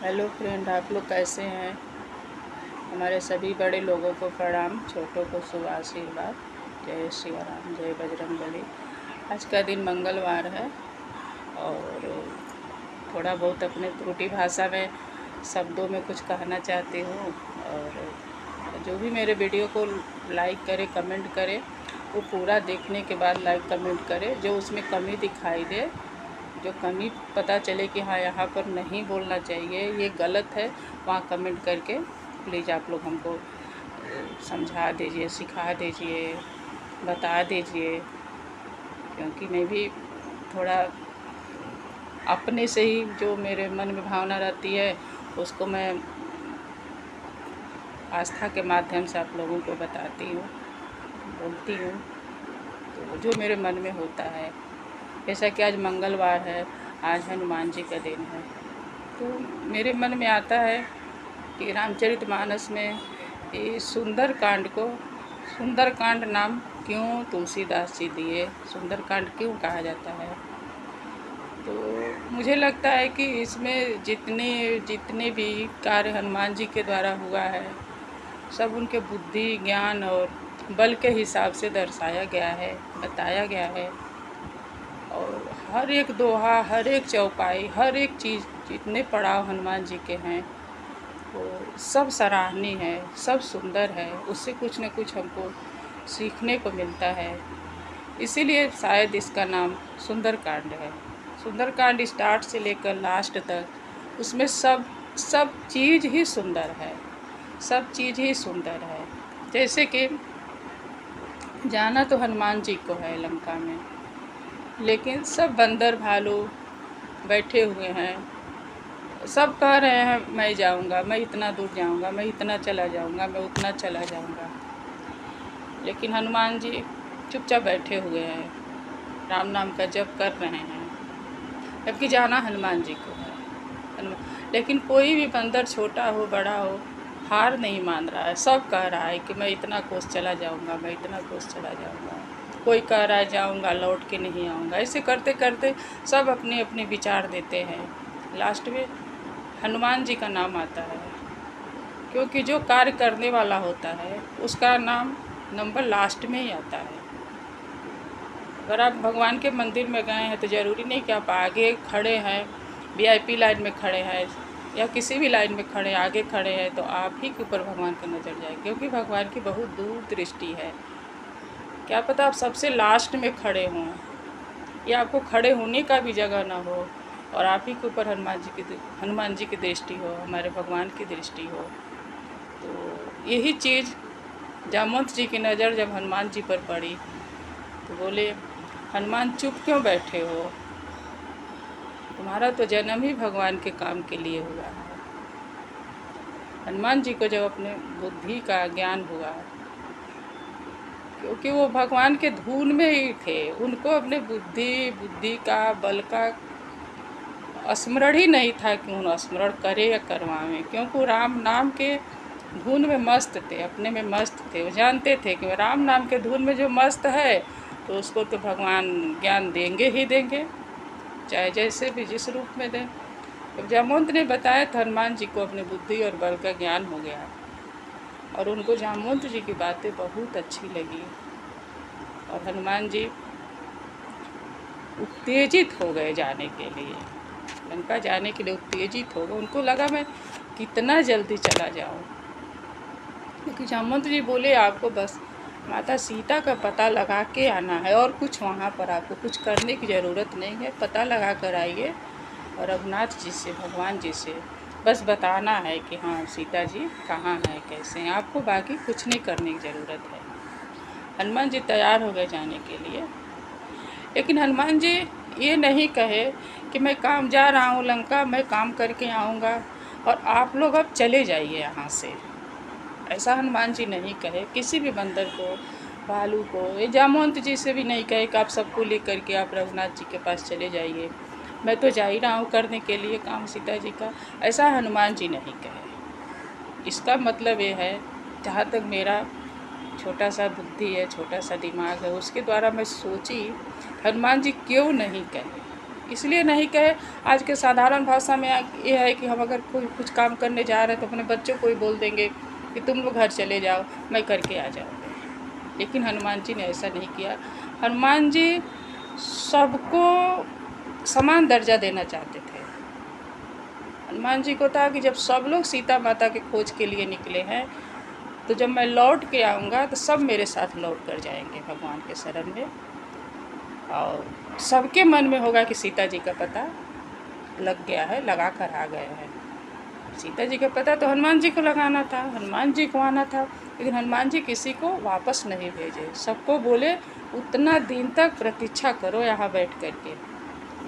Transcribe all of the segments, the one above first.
Hello friend, आप लोग कैसे हैं। हमारे सभी बड़े लोगों को प्रणाम, छोटों को शुभ आशीर्वाद। जय सिया राम, जय बजरंगबली। आज का दिन मंगलवार है और थोड़ा बहुत अपने त्रुटि भाषा में शब्दों में कुछ कहना चाहती हूँ। और जो भी मेरे वीडियो को लाइक करे, कमेंट करे, वो पूरा देखने के बाद लाइक कमेंट करे। जो उसमें कमी दिखाई दे, जो कमी पता चले कि हाँ यहाँ पर नहीं बोलना चाहिए, ये गलत है, वहाँ कमेंट करके प्लीज़ आप लोग हमको समझा दीजिए, सिखा दीजिए, बता दीजिए। क्योंकि मैं भी थोड़ा अपने से ही जो मेरे मन में भावना रहती है उसको मैं आस्था के माध्यम से आप लोगों को बताती हूँ, बोलती हूँ, तो जो मेरे मन में होता है। जैसा कि आज मंगलवार है, आज हनुमान जी का दिन है, तो मेरे मन में आता है कि रामचरितमानस में ये सुंदरकांड को सुंदरकांड नाम क्यों तुलसीदास जी दिए, सुंदरकांड क्यों कहा जाता है। तो मुझे लगता है कि इसमें जितने जितने भी कार्य हनुमान जी के द्वारा हुआ है, सब उनके बुद्धि, ज्ञान और बल के हिसाब से दर्शाया गया है, बताया गया है। और हर एक दोहा, हर एक चौपाई, हर एक चीज़, जितने पड़ाव हनुमान जी के हैं वो सब सराहनीय है, सब सुंदर है। उससे कुछ न कुछ हमको सीखने को मिलता है। इसीलिए शायद इसका नाम सुंदरकांड है। सुंदरकांड स्टार्ट से लेकर लास्ट तक उसमें सब सब चीज़ ही सुंदर है, सब चीज़ ही सुंदर है। जैसे कि जाना तो हनुमान जी को है लंका में, लेकिन सब बंदर भालू बैठे हुए हैं, सब कह रहे हैं मैं जाऊंगा, मैं इतना दूर जाऊंगा, मैं इतना चला जाऊंगा, मैं उतना चला जाऊंगा। लेकिन हनुमान जी चुपचाप बैठे हुए हैं, राम नाम का जप कर रहे हैं, जबकि जाना हनुमान जी को है। लेकिन कोई भी बंदर, छोटा हो बड़ा हो, हार नहीं मान रहा है। सब कह रहा है कि मैं इतना कोस चला जाऊंगा, मैं इतना कोस चला जाऊंगा। कोई कह रहा है जाऊंगा, लौट के नहीं आऊंगा। ऐसे करते करते सब अपने अपने विचार देते हैं। लास्ट में हनुमान जी का नाम आता है, क्योंकि जो कार्य करने वाला होता है उसका नाम नंबर लास्ट में ही आता है। अगर आप भगवान के मंदिर में गए हैं तो ज़रूरी नहीं कि आप आगे खड़े हैं, वीआईपी लाइन में खड़े हैं या किसी भी लाइन में खड़े, आगे खड़े हैं तो आप ही के ऊपर भगवान की नज़र जाए, क्योंकि भगवान की बहुत दूर दृष्टि है। क्या पता आप सबसे लास्ट में खड़े हों या आपको खड़े होने का भी जगह ना हो और आप ही के ऊपर हनुमान जी की दृष्टि हो, हमारे भगवान की दृष्टि हो। तो यही चीज़ जामवंत जी की नज़र जब हनुमान जी पर पड़ी तो बोले, हनुमान चुप क्यों बैठे हो, तुम्हारा तो जन्म ही भगवान के काम के लिए हुआ है। हनुमान जी को जब अपने बुद्धि का ज्ञान हुआ, क्योंकि वो भगवान के धुन में ही थे, उनको अपने बुद्धि का, बल का स्मरण ही नहीं था कि उन्हें स्मरण करे या करवावें, क्योंकि वो राम नाम के धुन में मस्त थे, अपने में मस्त थे। वो जानते थे कि राम नाम के धुन में जो मस्त है तो उसको तो भगवान ज्ञान देंगे ही देंगे, चाहे जैसे भी जिस रूप में दें। जब जामवंत ने बताया तो हनुमान जी को अपनी बुद्धि और बल का ज्ञान हो गया और उनको जामवंत जी की बातें बहुत अच्छी लगी और हनुमान जी उत्तेजित हो गए जाने के लिए, लंका जाने के लिए उत्तेजित हो गए। उनको लगा मैं कितना जल्दी चला जाऊं, क्योंकि जामवंत जी बोले आपको बस माता सीता का पता लगा के आना है और कुछ वहाँ पर आपको कुछ करने की ज़रूरत नहीं है। पता लगा कर आइए और रघुनाथ जी से, भगवान जी से बस बताना है कि हाँ सीता जी कहाँ हैं, कैसे हैं, आपको बाकी कुछ नहीं करने की ज़रूरत है। हनुमान जी तैयार हो गए जाने के लिए, लेकिन हनुमान जी ये नहीं कहे कि मैं काम जा रहा हूँ लंका, मैं काम करके आऊँगा और आप लोग अब चले जाइए यहाँ से। ऐसा हनुमान जी नहीं कहे किसी भी बंदर को, भालू को, ये जामवंत जी से भी नहीं कहे कि आप सबको लेकर के आप रघुनाथ जी के पास चले जाइए, मैं तो जा ही रहा हूँ करने के लिए काम सीता जी का। ऐसा हनुमान जी नहीं कहे। इसका मतलब ये है, जहाँ तक मेरा छोटा सा बुद्धि है, छोटा सा दिमाग है, उसके द्वारा मैं सोची हनुमान जी क्यों नहीं कहे। इसलिए नहीं कहे, आज के साधारण भाषा में ये है कि हम अगर कोई कुछ काम करने जा रहे हैं तो अपने बच्चों को ही बोल देंगे कि तुम लोग घर चले जाओ, मैं करके आ जाऊँगा। लेकिन हनुमान जी ने ऐसा नहीं किया। हनुमान जी सबको समान दर्जा देना चाहते थे। हनुमान जी को था कि जब सब लोग सीता माता के खोज के लिए निकले हैं, तो जब मैं लौट के आऊँगा तो सब मेरे साथ लौट कर जाएंगे भगवान के शरण में, और सबके मन में होगा कि सीता जी का पता लग गया है, लगा कर आ गए हैं। सीता जी का पता तो हनुमान जी को लगाना था, हनुमान जी को आना था, लेकिन हनुमान जी किसी को वापस नहीं भेजे। सबको बोले उतना दिन तक प्रतीक्षा करो यहाँ बैठ कर के,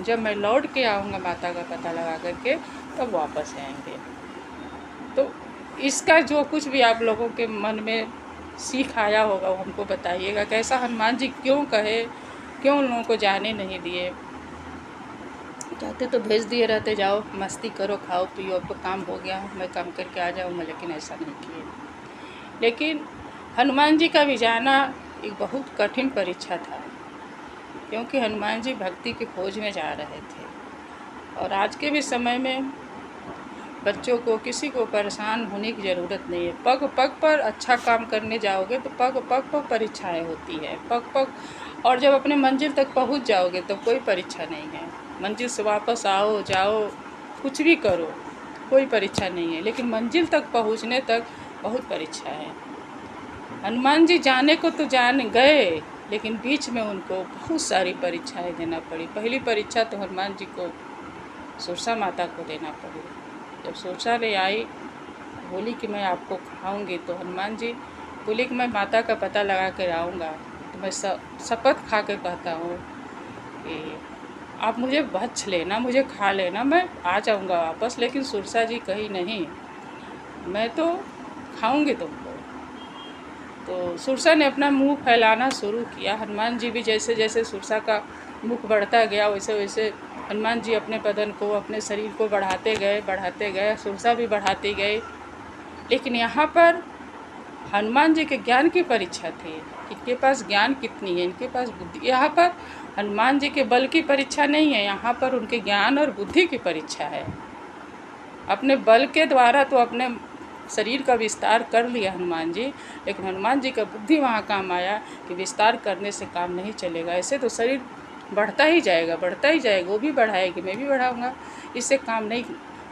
जब मैं लौट के आऊँगा माता का पता लगा करके तब वापस आएंगे। तो इसका जो कुछ भी आप लोगों के मन में सीख आया होगा वो हमको बताइएगा। कैसा हनुमान जी क्यों कहे, क्यों उन लोगों को जाने नहीं दिए? चाहते तो भेज दिए रहते, जाओ मस्ती करो, खाओ पियो, अब तो काम हो गया, मैं काम करके आ जाऊँगा, लेकिन ऐसा नहीं किए। लेकिन हनुमान जी का भी जाना एक बहुत कठिन परीक्षा था, क्योंकि हनुमान जी भक्ति की खोज में जा रहे थे। और आज के भी समय में बच्चों को, किसी को परेशान होने की ज़रूरत नहीं है। पग पग पर अच्छा काम करने जाओगे तो पग पग पर परीक्षाएँ होती है, पग पग। और जब अपने मंजिल तक पहुंच जाओगे तो कोई परीक्षा नहीं है। मंजिल से वापस आओ जाओ कुछ भी करो, कोई परीक्षा नहीं है, लेकिन मंजिल तक पहुंचने तक बहुत परीक्षा है। हनुमान जी जाने को तो जान गए, लेकिन बीच में उनको बहुत सारी परीक्षाएं देना पड़ी। पहली परीक्षा तो हनुमान जी को सुरसा माता को देना पड़ी। जब सुरसा ले आई, बोली कि मैं आपको खाऊंगी, तो हनुमान जी बोले कि मैं माता का पता लगा कर आऊँगा, तो मैं शपथ खा के कहता हूँ कि आप मुझे बख्श लेना, मुझे खा लेना, मैं आ जाऊँगा वापस। लेकिन सुरसा जी कही नहीं, मैं तो खाऊंगी तुमको। तो सुरसा ने अपना मुंह फैलाना शुरू किया। हनुमान जी भी जैसे जैसे सुरसा का मुख बढ़ता गया, वैसे वैसे हनुमान जी अपने बदन को, अपने शरीर को बढ़ाते गए, सुरसा भी बढ़ाती गई। लेकिन यहाँ पर हनुमान जी के ज्ञान की परीक्षा थी, इनके पास ज्ञान कितनी है, इनके पास बुद्धि। यहाँ पर हनुमान जी के बल की परीक्षा नहीं है, यहाँ पर उनके ज्ञान और बुद्धि की परीक्षा है। अपने बल के द्वारा तो अपने शरीर का विस्तार कर लिया हनुमान जी, लेकिन हनुमान जी का बुद्धि वहाँ काम आया कि विस्तार करने से काम नहीं चलेगा। ऐसे तो शरीर बढ़ता ही जाएगा, वो भी बढ़ाएगी, मैं भी बढ़ाऊँगा, इससे काम नहीं,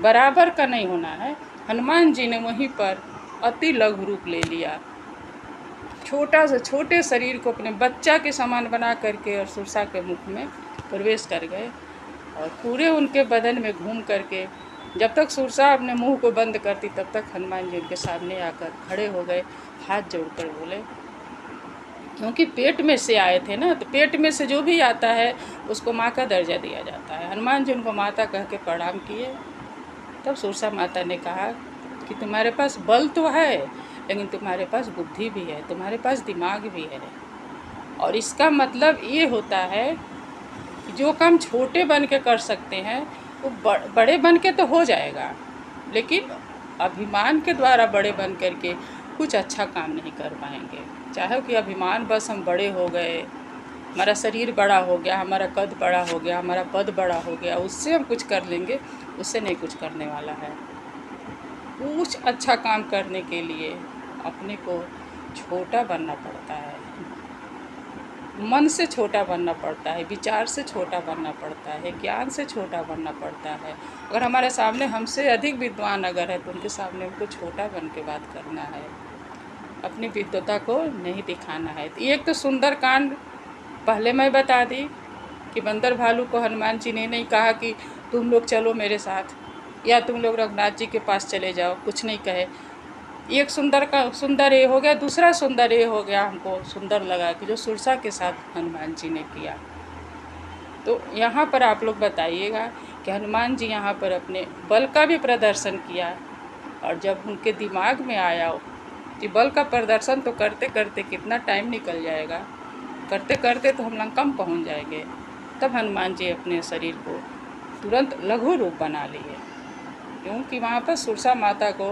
बराबर का नहीं होना है। हनुमान जी ने वहीं पर अति लघु रूप ले लिया, छोटा से छोटे शरीर को अपने बच्चा के समान बना करके और सुरसा के मुख में प्रवेश कर गए, और पूरे उनके बदन में घूम करके जब तक सुरसा अपने मुंह को बंद करती तब तक हनुमान जी उनके सामने आकर खड़े हो गए, हाथ जोड़कर बोले, क्योंकि पेट में से आए थे ना, तो पेट में से जो भी आता है उसको माँ का दर्जा दिया जाता है। हनुमान जी उनको माता कह के प्रणाम किए। तब सुरसा माता ने कहा कि तुम्हारे पास बल तो है, लेकिन तुम्हारे पास बुद्धि भी है, तुम्हारे पास दिमाग भी है। और इसका मतलब ये होता है कि जो काम छोटे बन के कर सकते हैं वो बड़े बन के तो हो जाएगा, लेकिन अभिमान के द्वारा बड़े बन करके कुछ अच्छा काम नहीं कर पाएंगे। चाहे कि अभिमान बस हम बड़े हो गए, हमारा शरीर बड़ा हो गया, हमारा कद बड़ा हो गया, हमारा पद बड़ा हो गया, उससे हम कुछ कर लेंगे, उससे नहीं कुछ करने वाला है। कुछ अच्छा काम करने के लिए अपने को छोटा बनना पड़ता है, मन से छोटा बनना पड़ता है, विचार से छोटा बनना पड़ता है, ज्ञान से छोटा बनना पड़ता है। अगर हमारे सामने हमसे अधिक विद्वान अगर है तो उनके सामने हमको छोटा बन के बात करना है, अपनी विद्वता को नहीं दिखाना है। तो एक तो सुंदर कांड पहले मैं बता दी कि बंदर भालू को हनुमान जी ने नहीं कहा कि तुम लोग चलो मेरे साथ, या तुम लोग रघुनाथ जी के पास चले जाओ, कुछ नहीं कहे। एक सुंदर ये हो गया। दूसरा सुंदर ये हो गया, हमको सुंदर लगा कि जो सुरसा के साथ हनुमान जी ने किया। तो यहाँ पर आप लोग बताइएगा कि हनुमान जी यहाँ पर अपने बल का भी प्रदर्शन किया, और जब उनके दिमाग में आया कि बल का प्रदर्शन तो करते करते कितना टाइम निकल जाएगा, करते करते तो हम लंका में पहुँच जाएंगे, तब हनुमान जी अपने शरीर को तुरंत लघु रूप बना लिए। क्योंकि वहाँ पर सुरसा माता को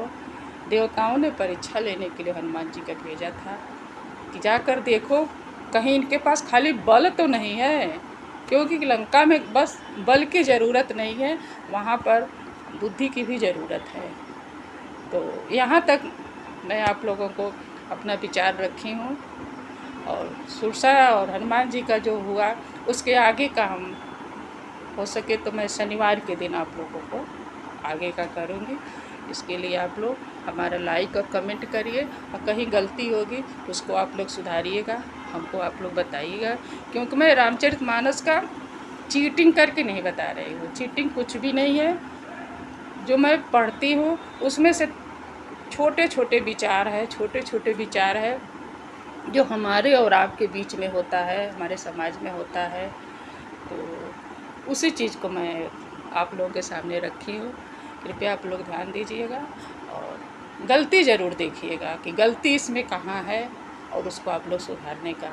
देवताओं ने परीक्षा लेने के लिए हनुमान जी का भेजा था कि जाकर देखो कहीं इनके पास खाली बल तो नहीं है, क्योंकि लंका में बस बल की ज़रूरत नहीं है, वहाँ पर बुद्धि की भी ज़रूरत है। तो यहाँ तक मैं आप लोगों को अपना विचार रखी हूँ। और सुरसा और हनुमान जी का जो हुआ उसके आगे का हम हो सके तो मैं शनिवार के दिन आप लोगों को आगे का करूँगी। इसके लिए आप लोग हमारा लाइक और कमेंट करिए, और कहीं गलती होगी उसको आप लोग सुधारिएगा, हमको आप लोग बताइएगा। क्योंकि मैं रामचरितमानस का चीटिंग करके नहीं बता रही हूँ, चीटिंग कुछ भी नहीं है। जो मैं पढ़ती हूँ उसमें से छोटे छोटे विचार है जो हमारे और आपके बीच में होता है, हमारे समाज में होता है। तो उसी चीज़ को मैं आप लोगों के सामने रखी हूँ। कृपया आप लोग ध्यान दीजिएगा और गलती ज़रूर देखिएगा कि गलती इसमें कहाँ है, और उसको आप लोग सुधारने का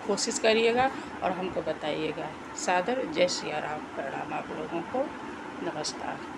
कोशिश करिएगा और हमको बताइएगा। सादर जय सिया राम, प्रणाम आप लोगों को, नमस्कार।